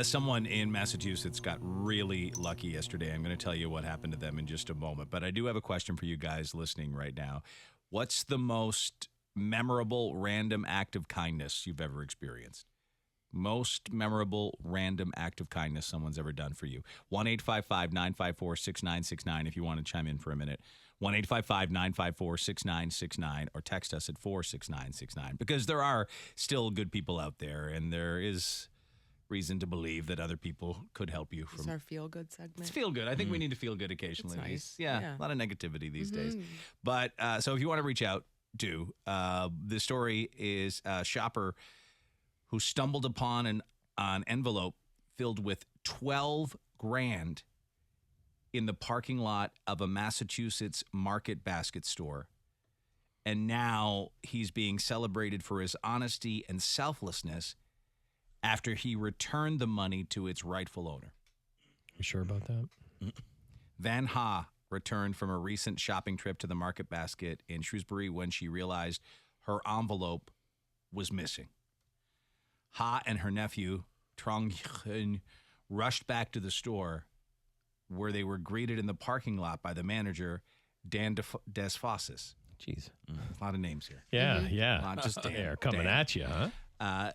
Someone in Massachusetts got really lucky yesterday. I'm going to tell you what happened to them in just a moment. But I do have a question for you guys listening right now. What's the most memorable random act of kindness you've ever experienced? Most memorable random act of kindness someone's ever done for you. 1-855-954-6969 if you want to chime in for a minute. 1-855-954-6969 or text us at 46969 because there are still good people out there and there is reason to believe that other people could help you. It's our feel-good segment. It's feel good. I think we need to feel good occasionally. It's nice. Yeah, a lot of negativity these days. But so if you want to reach out, do. The story is a shopper who stumbled upon an envelope filled with 12 grand in the parking lot of a Massachusetts market basket store. And now he's being celebrated for his honesty and selflessness after he returned the money to its rightful owner. You sure about that? Van Ha returned from a recent shopping trip to the market basket in Shrewsbury when she realized her envelope was missing. Ha and her nephew, Trong Hyun, rushed back to the store where they were greeted in the parking lot by the manager, Dan Desfosses. Jeez. A lot of names here. Yeah. Not just Dan. They're coming Dan. at you, huh?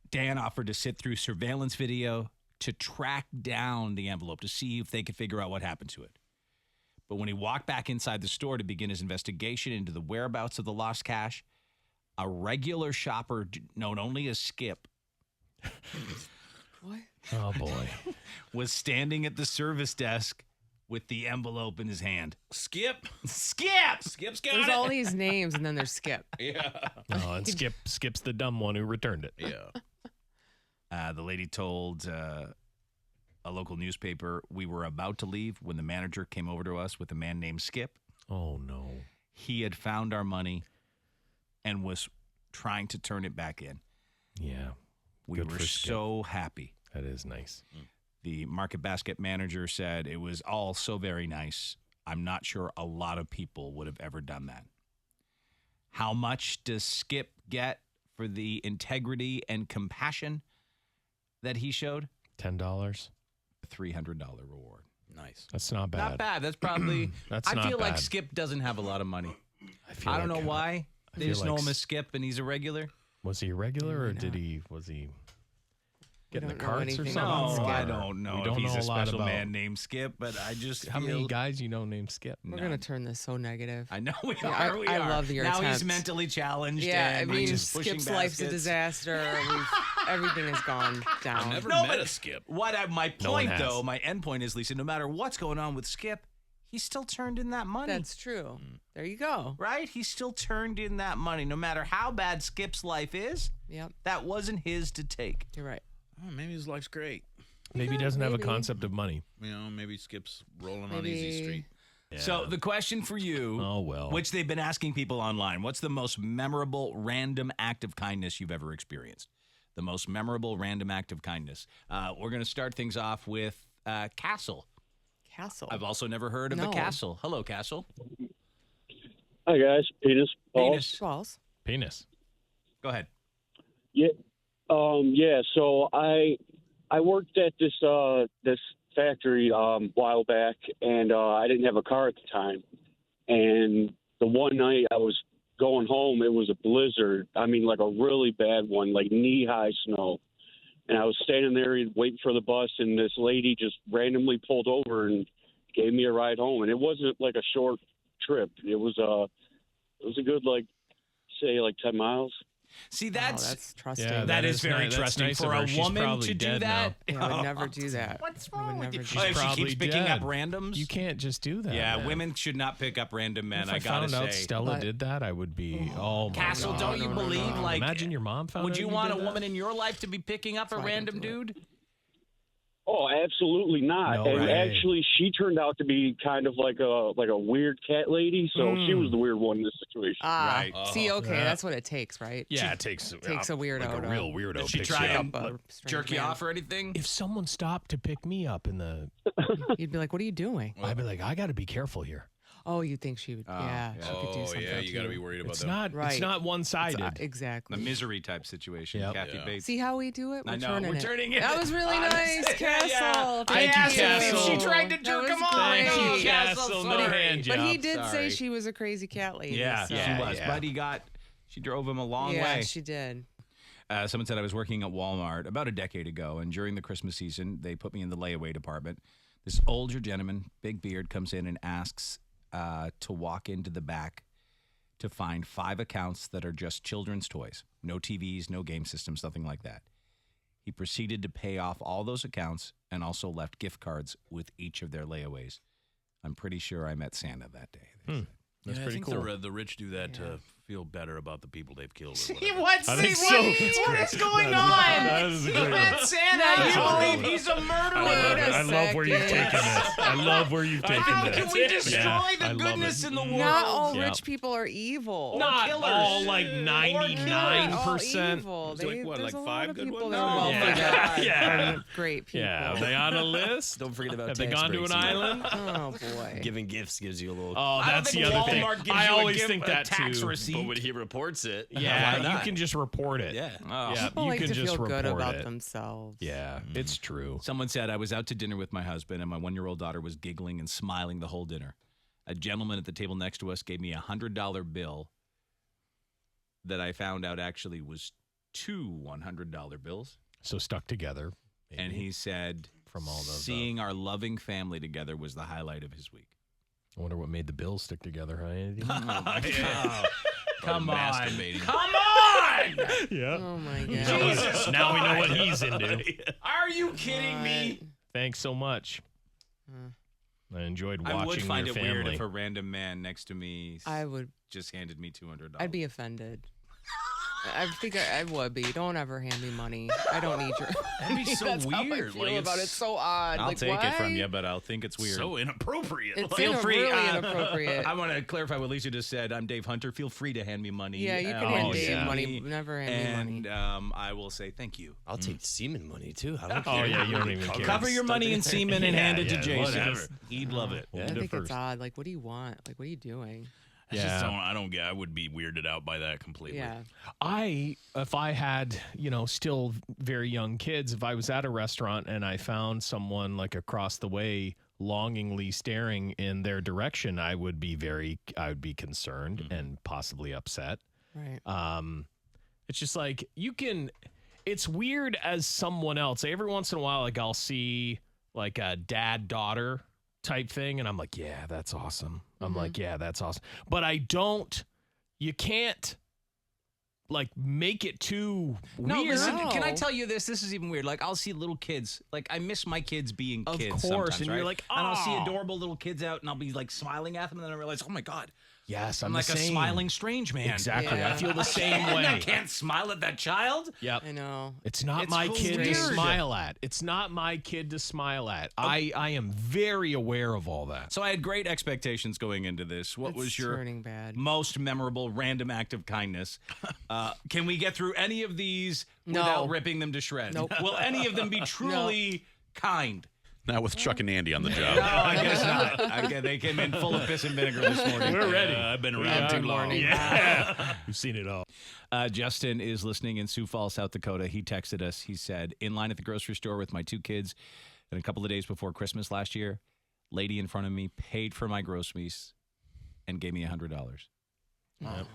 Dan offered to sit through surveillance video to track down the envelope to see if they could figure out what happened to it. But when he walked back inside the store to begin his investigation into the whereabouts of the lost cash, a regular shopper known only as Skip What? Oh, boy. was standing at the service desk with the envelope in his hand. Skip. Skip's got There's it. all these names, and then there's Skip. Yeah. Oh, and Skip's the dumb one who returned it. Yeah. The lady told a local newspaper, we were about to leave when the manager came over to us with a man named Skip. Oh, no. He had found our money and was trying to turn it back in. Yeah. We Good were for Skip. so happy. That is nice. The market basket manager said it was all so very nice. I'm not sure a lot of people would have ever done that. How much does Skip get for the integrity and compassion that he showed? $10? A $300 reward. Nice. That's not bad. Not bad. That's probably. That's I not feel like bad. Skip doesn't have a lot of money. feel I don't like, know why. I They feel just know like him as Skip, and he's a regular. Was he a regular or Maybe was he getting the don't know carts or anything something? about No, Skip. I don't know We if don't he's know a a lot special about- man named Skip, but I just How feel. many guys you know named Skip? We're going to turn this so negative. I know we Yeah, are. I love your Now he's attempt. mentally challenged. Yeah, I and mean, he's pushing Skip's life's a baskets. disaster. Everything has gone down. Never No, met but a Skip. My No one point, has. though, my end point is, Lisa, no matter what's going on with Skip, he still turned in that money. That's true. There you go. right? He still turned in that money. No matter how bad Skip's life is, Yep, that wasn't his to take. you're right. Oh, maybe his life's great. Maybe he doesn't have a maybe. concept of money. You know, maybe Skip's rolling on Maybe- Easy Street. So the question for you, Oh, well. which they've been asking people online, what's the most memorable random act of kindness you've ever experienced? The most memorable random act of kindness. We're going to start things off with Castle. Castle. I've also never heard of a No. Castle. Hello, Castle. Hi guys, Penis. Paul. Penis. Balls. Penis. Go ahead. Yeah, yeah. So I worked at this factory while back, and I didn't have a car at the time. And the one night I was going home, it was a blizzard. I mean, like a really bad one, like knee-high snow. And I was standing there waiting for the bus, and this lady just randomly pulled over and gave me a ride home. And it wasn't like a short trip. It was a good, like, say, like 10 miles. See, Wow, that's, that's trusting. Yeah, that is very that's trusting nice for of her. a She's woman probably to do dead that. Yeah, I would never do that. What's I would wrong with never you? do Oh, that. if she probably keeps picking dead. up randoms? You can't just do that. Yeah, man. women should not pick up random men, If I gotta found out say. Stella But- did that, I would be, oh my Castle, God. don't you No, no, believe, no. like... Imagine your mom found Would out you you want a did that? woman in your life to be picking up a why I random don't do dude? Oh, absolutely not. No and way. actually, she turned out to be kind of like a weird cat lady, so she was the weird one in this situation. Right. See, okay, Yeah. that's what it takes, right? Yeah, it takes Takes a weirdo like a to- real weirdo. Did she picks try you and up. a strange jerk you man. off or anything? If someone stopped to pick me up in the, You'd be like, "What are you doing?" I'd be like, I got to be careful here. Oh, you think she would? Yeah, she could do Oh, something. yeah, you got to too. be worried about It's that. not. Right. It's not one-sided. Exactly. The misery type situation. Yep. Kathy Yeah. Bates. See how we do it? I know. Turning We're it. turning it. That was really nice, Castle. I Thank asked you. if she Castle. tried to That jerk was him on. Thank great. you, Castle. No Sorry. hand But he job. did Sorry. say she was a crazy cat lady. Yeah, so. she was. Yeah. But she drove him a long Yeah, way. she did. Someone said I was working at Walmart about a decade ago, and during the Christmas season, they put me in the layaway department. This older gentleman, big beard, comes in and asks to walk into the back to find 5 accounts that are just children's toys. No TVs, no game systems, nothing like that. He proceeded to pay off all those accounts and also left gift cards with each of their layaways. I'm pretty sure I met Santa that day. They said. That's I pretty think cool. the rich do that to feel better about the people they've killed. Or What? I think so. What is going on? That is a great one. Santa. You believe he's a murderer? Wait a I love where you've second. taken this. I love where you've taken How this. can we destroy Yeah, I the love goodness it. in the world? Not all Yeah. rich people are evil. Not killers. all like All 99%. evil. There's like, what, There's like a 5 lot of good people ones? that are well Yeah. figured Yeah. are great people. Yeah, are they on a list? Don't forget about Have they tax gone to breaks an either. island? Oh boy. Giving gifts gives you a little. Oh, I don't that's think the other thing. Walmart gives I you a always gift- think a that tax too. receipt. But when he reports it, Yeah, why you not? can just report it. Yeah. Oh. Yeah, People you like can to just feel good report about it. themselves. Yeah, it's true. Someone said I was out to dinner with my husband, and my 1-year-old daughter was giggling and smiling the whole dinner. A gentleman at the table next to us gave me a $100 bill that I found out actually was 2 $100 bills. So stuck together. And maybe, he said, from all those. seeing our loving family together was the highlight of his week. I wonder what made the bills stick together, huh, Andy? Oh, my God. Come on. Masturbating. Come on! Yeah. Oh my god. Jesus Now we know what God. he's into. Are you kidding me? Thanks so much. I enjoyed watching I would find your it family. weird if a random man next to me I would. just handed me $200. I'd be offended. I think I would be. Don't ever hand me money. I don't need your. That'd be so That's how I weird. feel Like, about it. it's- So odd. I'll Like, take it from why? you, but I'll think it's weird. So inappropriate. It's Feel free. really inappropriate. I want to clarify what Lisa just said. I'm Dave Hunter. Feel free to hand me money. Yeah, you can Oh, hand Dave yeah. money. Never hand me money. And I will say thank you. I'll take semen money too. I don't Oh, care. yeah, you don't even care. Cover your money in semen and Yeah, hand it to yeah, Jason. whatever. He'd love it. We'll I do think first. it's odd. Like, what do you want? Like, what are you doing? I just don't. I don't get. I would be weirded out by that completely. Yeah. If I had, still very young kids, if I was at a restaurant and I found someone like across the way longingly staring in their direction, I would be concerned and possibly upset. Right. It's just like it's weird as someone else. Every once in a while, like I'll see like a dad-daughter type thing, and I'm like, yeah, that's awesome. I'm like, yeah, that's awesome. But you can't like make it too No, weird. listen, No. can I tell you this? This is even weird. Like, I'll see little kids. Like, I miss my kids being Of kids course, sometimes, and you're right? like, and I'll see "Aw." adorable little kids out, and I'll be, like, smiling at them, and then I realize, oh, my God. Yes, I'm like the a same. smiling strange man. Exactly. I Yeah. feel the same I way. can't smile at that child. Yep. I know. It's not It's my kid to weird. smile at. It's not my kid to smile at. I am very aware of all that. So I had great expectations going into this. What It's was your turning bad. most memorable random act of kindness? Can we get through any of these No. without ripping them to shreds? Nope. Will any of them be truly kind? Not with Chuck and Andy on the job. No, I guess not. They came in full of piss and vinegar this morning. We're ready. I've been We around are. too long. Yeah. We've seen it all. Justin is listening in Sioux Falls, South Dakota. He texted us. He said, in line at the grocery store with my 2 kids, and a couple of days before Christmas last year, lady in front of me paid for my groceries and gave me $100. Yep.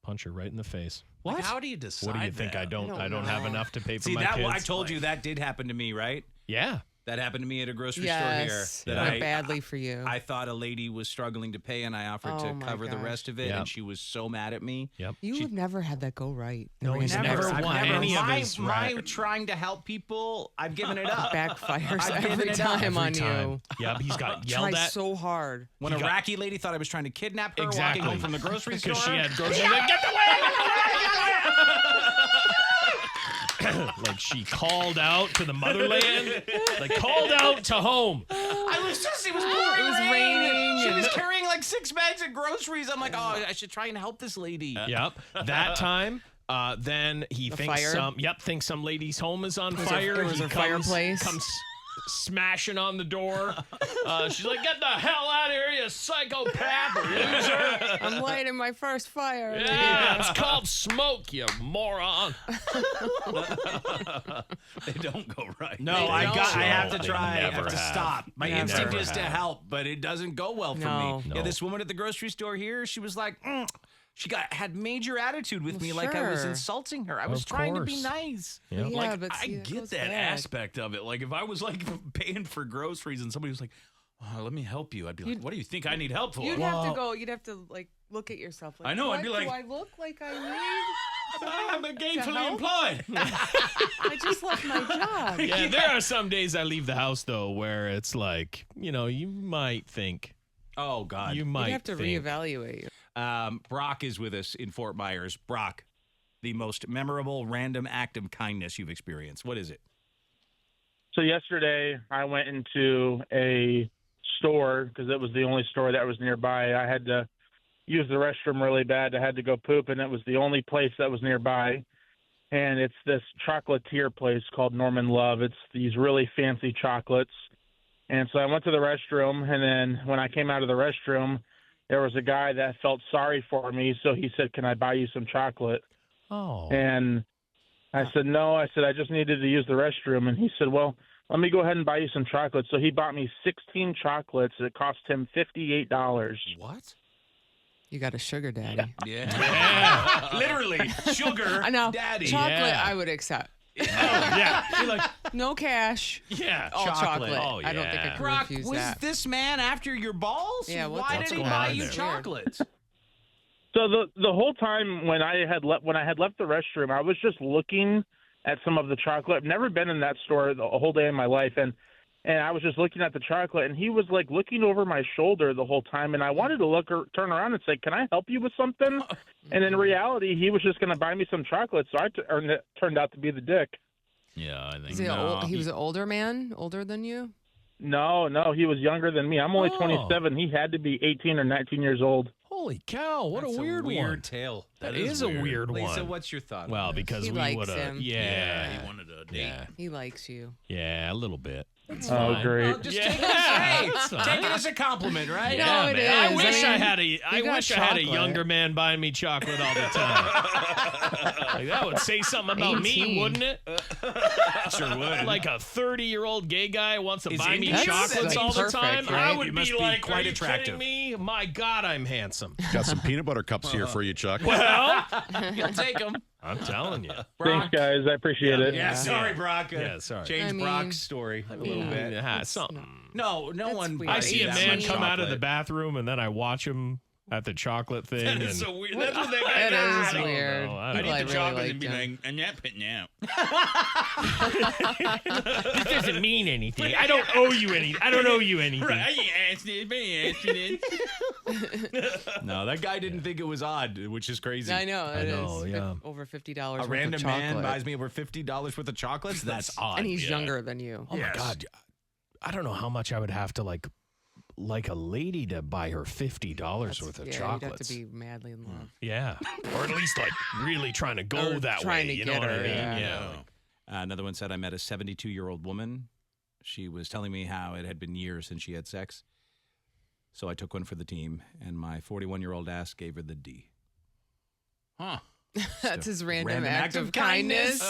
Punch her right in the face. Like, how do you decide? What do you think? that? I don't I don't have know. enough to pay for See, my that kids. I told you that did happen to me, right? Yeah. That happened to me at a grocery Yes. store here. Went That badly for you. I thought a lady was struggling to pay, and I offered Oh to my cover the gosh. rest of it, Yep. and she was so mad at me. Yep. you have never had that go right. No, he's never I've won any of his my right. trying to help people, I've given it up. Backfires I've given every it up time on Every time. you. Yep. He's got yelled Try at so hard. When He a got- racky lady thought I was trying to kidnap her Exactly. walking home from the grocery store. because she had groceries. Like, get like she called out to the motherland. Like called out to home. I was just, it was pouring It was raining She and- was carrying like 6 bags of groceries. I'm like, oh, I should try and help this lady. Yep. That time. Then he The thinks fire? thinks some lady's home is on Was fire. it was He her fireplace? comes smashing on the door. She's like, "Get the hell out of here, you psychopath, loser!" I'm lighting my first fire. Yeah, it's called smoke, you moron. They don't go right. No, I have to They try. I never have to have. stop. My Never instinct is to have. help, but it doesn't go well for No. me. No. Yeah, this woman at the grocery store here, she was like, she had major attitude with me, like I was sure. insulting her. I was Of trying to be course. nice. Yeah. Yeah, Like, but I see, get goes that bad. aspect of it. Like, if I was like paying for groceries and somebody was like, "Oh, let me help you," I'd be like, "What do you think I need help for?" You'd have to go. You'd have to like look at yourself. Like, I know, I'd be what like- do I look like I need? I'm gainfully help? employed. I just left my job. Yeah, there are some days I leave the house though where it's like, you might think. Oh, God. You might You'd have to think. reevaluate. Brock is with us in Fort Myers. Brock, the most memorable random act of kindness you've experienced. What is it? So yesterday I went into a store because it was the only store that was nearby. I had to use the restroom really bad. I had to go poop, and it was the only place that was nearby. And it's this chocolatier place called Norman Love. It's these really fancy chocolates. And so I went to the restroom, and then when I came out of the restroom, there was a guy that felt sorry for me. So he said, "Can I buy you some chocolate?" Oh. And I said, "No." I said, "I just needed to use the restroom." And he said, "Well, let me go ahead and buy you some chocolate." So he bought me 16 chocolates. It cost him $58. What? You got a sugar daddy. Yeah. Literally. Sugar I know. daddy. Chocolate, Yeah. I would accept. Yeah. You're like, No cash. yeah. All chocolate. Oh, I don't think I yeah. could Brock, refuse was that. this man after your balls? Yeah, Why what's did he going buy on you there? chocolates? So the whole time when I had left the restroom, I was just looking at some of the chocolate. I've never been in that store the whole day in my life, and I was just looking at the chocolate, and he was like looking over my shoulder the whole time, and I wanted to turn around and say, "Can I help you with something?" And in reality, he was just going to buy me some chocolate, so it turned out to be the dick. Yeah, I think Is he, he was an older man, older than you? No, he was younger than me. I'm only Oh. 27. He had to be 18 or 19 years old. Holy cow, what That's a weird one. tale. That is a weird one. Lisa, what's your thought? Well, on this? because He we likes would have. him. Yeah. he wanted a date. Yeah. He likes you. Yeah, a little bit. It's Oh, fine. great. Well, just Yeah. take it as, hey, It's fine. take it as a compliment, right? Yeah, No, it man. I is. wish I I mean, had a you got chocolate. younger man buying me chocolate all the time. Like, that would say something about me, 18. wouldn't it? Sure would. Like a 30-year-old gay guy wants to Is buy me Indian chocolates like all the perfect, time. right? I would You must be be like, quite are you attractive. kidding me? My God, I'm handsome. Got some peanut butter cups here for you, Chuck. Well, You'll take them. I'm telling you. Thanks, guys. I appreciate it. Yeah, Yeah. sorry, Brock. Yeah, sorry. Change I mean, Brock's story a little bit. Yeah, something. No That's one. weird. I buys see you a that man much come out of the chocolate. bathroom and then I watch him at the chocolate thing. That and is so weird. That's what that guy That does. is don't weird. know. I I don't People need I the really chocolate and liked be him. like, "I'm not putting out." This doesn't mean anything. I don't owe you anything. I don't owe you anything. Right, you asked it, but you answered it. No, that guy didn't think it was odd, which is crazy. I know. I It know, is yeah. over $50 A worth random of man chocolate. buys me over $50 worth of chocolates. That's odd. and he's yeah. younger than you. Oh my God. I don't know how much I would have to like a lady to buy her $50 worth of Yeah, chocolates. you'd have to be madly in love. Yeah. Or at least like really trying to go Or that trying way. to You know get what I her, mean? yeah. Another one said, I met a 72-year-old woman. She was telling me how it had been years since she had sex. So I took one for the team, and my 41-year-old ass gave her the D. Huh. That's his random, Random act of kindness.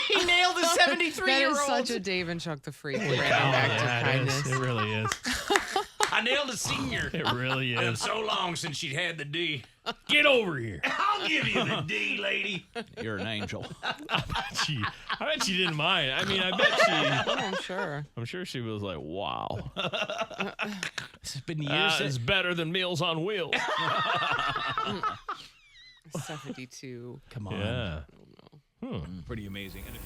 He nailed the That 73-year-old. is such a Dave and Chuck the Freak random Oh, act yeah, of it kindness. is. It really is. I nailed a senior. It really Been is. so long since she'd had the D. Get over here. I'll give you the D, lady. You're an angel. I bet she didn't mind. I mean, I bet she. Oh, I'm sure. I'm sure she was like, "Wow, It's been years. it's better than Meals on Wheels." 72. Come on. Yeah. Pretty amazing. And